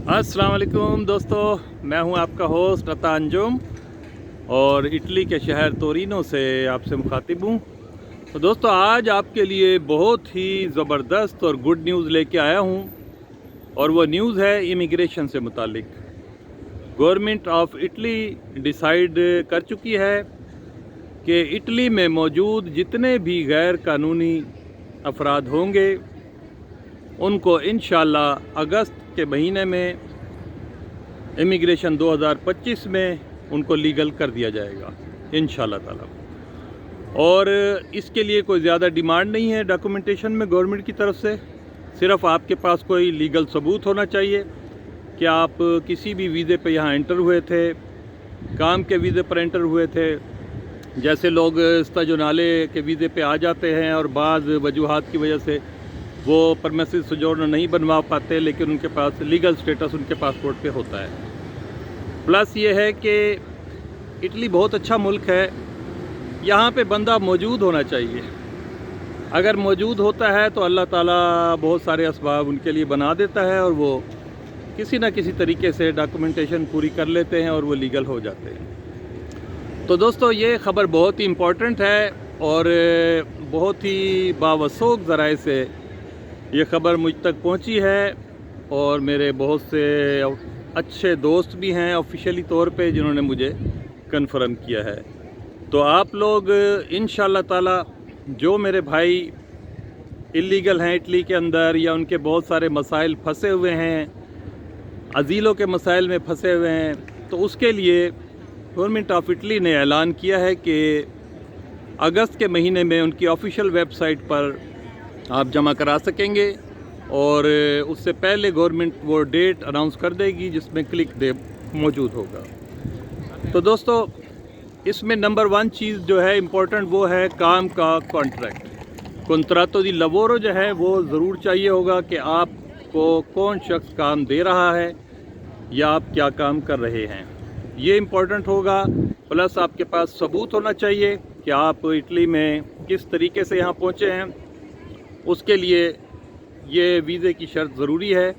अस्सलाम वालेकुम दोस्तों, मैं हूं आपका होस्ट अता अंजुम और इटली के शहर तोरिनो से आपसे मुखातिब हूं। तो दोस्तों, आज आपके लिए बहुत ही ज़बरदस्त और गुड न्यूज़ लेके आया हूं और वो न्यूज़ है इमिग्रेशन से मुतालिक। गवर्नमेंट ऑफ इटली डिसाइड कर चुकी है कि इटली में मौजूद जितने भी गैर कानूनी अफराद होंगे उनको इंशाल्लाह अगस्त के महीने में इमिग्रेशन 2025 में उनको लीगल कर दिया जाएगा इंशाल्लाह ताला। और इसके लिए कोई ज़्यादा डिमांड नहीं है डॉक्यूमेंटेशन में गवर्नमेंट की तरफ से। सिर्फ आपके पास कोई लीगल सबूत होना चाहिए कि आप किसी भी वीज़े पे यहाँ एंटर हुए थे, काम के वीज़े पर एंटर हुए थे। जैसे लोग स्ताजोनाले के वीज़े पे आ जाते हैं और बाज़ वजूहात की वजह से वो परमिसिव सोजोर्नर नहीं बनवा पाते, लेकिन उनके पास लीगल स्टेटस उनके पासपोर्ट पे होता है। प्लस ये है कि इटली बहुत अच्छा मुल्क है, यहाँ पे बंदा मौजूद होना चाहिए। अगर मौजूद होता है तो अल्लाह ताला बहुत सारे असबाब उनके लिए बना देता है और वो किसी न किसी तरीके से डॉक्यूमेंटेशन पूरी कर लेते हैं और वो लीगल हो जाते हैं। तो दोस्तों, ये ख़बर बहुत ही इम्पोर्टेंट है और बहुत ही बावसूख ज़राए से ये ख़बर मुझ तक पहुंची है और मेरे बहुत से अच्छे दोस्त भी हैं ऑफिशियली तौर पे जिन्होंने मुझे कन्फर्म किया है। तो आप लोग इंशाल्लाह ताला जो मेरे भाई इलीगल हैं इटली के अंदर या उनके बहुत सारे मसाइल फंसे हुए हैं, अजीलों के मसाइल में फंसे हुए हैं, तो उसके लिए गवर्नमेंट ऑफ इटली ने ऐलान किया है कि अगस्त के महीने में उनकी ऑफिशियल वेबसाइट पर आप जमा करा सकेंगे और उससे पहले गवर्नमेंट वो डेट अनाउंस कर देगी जिसमें क्लिक डे मौजूद होगा। तो दोस्तों, इसमें नंबर 1 चीज़ जो है इम्पोर्टेंट वो है काम का कॉन्ट्रैक्ट। कॉन्ट्रातो दी लवोरो जो है वो ज़रूर चाहिए होगा कि आपको कौन शख्स काम दे रहा है या आप क्या काम कर रहे हैं, ये इम्पोर्टेंट होगा। प्लस आपके पास सबूत होना चाहिए कि आप इटली में किस तरीके से यहाँ पहुँचे हैं। उसके लिए ये वीज़े की शर्त ज़रूरी है,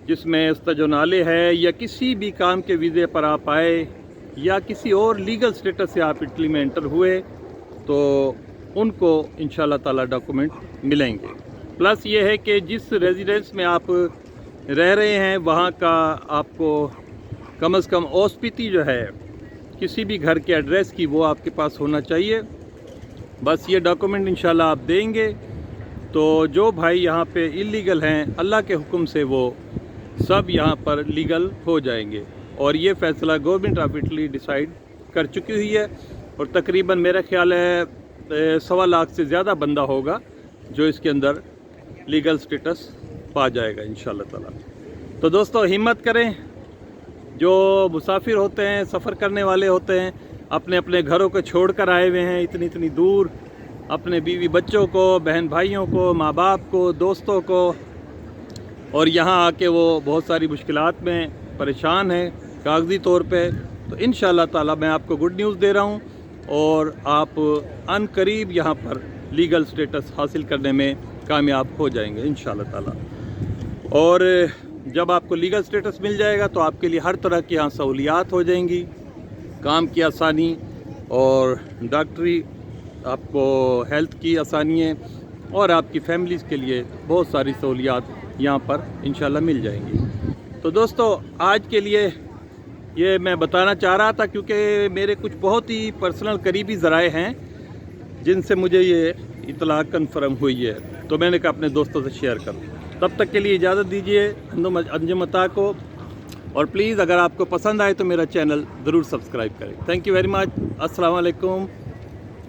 जिसमें स्ताजोनाले है या किसी भी काम के वीज़े पर आप आए या किसी और लीगल स्टेटस से आप इटली में एंटर हुए तो उनको इंशाल्लाह ताला डॉक्यूमेंट मिलेंगे। प्लस ये है कि जिस रेजिडेंस में आप रह रहे हैं वहाँ का आपको कम से कम ओस्पिटी जो है किसी भी घर के एड्रेस की वो आपके पास होना चाहिए। बस ये डॉक्यूमेंट इंशाल्लाह आप देंगे तो जो भाई यहाँ पे इलीगल हैं अल्लाह के हुक्म से वो सब यहाँ पर लीगल हो जाएंगे। और ये फ़ैसला गवर्नमेंट ऑफ इटली डिसाइड कर चुकी हुई है और तकरीबन मेरा ख्याल है 1.25 लाख से ज़्यादा बंदा होगा जो इसके अंदर लीगल स्टेटस पा जाएगा इंशाल्लाह ताला। तो दोस्तों, हिम्मत करें। जो मुसाफिर होते हैं, सफ़र करने वाले होते हैं, अपने अपने घरों को छोड़ कर आए हुए हैं इतनी दूर, अपने बीवी बच्चों को, बहन भाइयों को, माँ बाप को, दोस्तों को, और यहाँ आके वो बहुत सारी मुश्किलात में परेशान हैं कागज़ी तौर पे। तो इंशाल्लाह ताला मैं आपको गुड न्यूज़ दे रहा हूँ और आप अनकरीब यहाँ पर लीगल स्टेटस हासिल करने में कामयाब हो जाएंगे इंशाल्लाह ताला। और जब आपको लीगल स्टेटस मिल जाएगा तो आपके लिए हर तरह की यहाँ सहूलियात हो जाएंगी, काम की आसानी और डॉक्टरी, आपको हेल्थ की आसानियाँ और आपकी फैमिलीज़ के लिए बहुत सारी सहूलियात यहाँ पर इंशाल्लाह मिल जाएंगी। तो दोस्तों, आज के लिए ये मैं बताना चाह रहा था क्योंकि मेरे कुछ बहुत ही पर्सनल करीबी ज़राए हैं जिनसे मुझे ये इतला कन्फर्म हुई है, तो मैंने कहा अपने दोस्तों से शेयर करूँ। तब तक के लिए इजाज़त दीजिए अंजुम अता को, और प्लीज़ अगर आपको पसंद आए तो मेरा चैनल ज़रूर सब्सक्राइब करें। Thank you very much. अस्सलाम वालेकुम।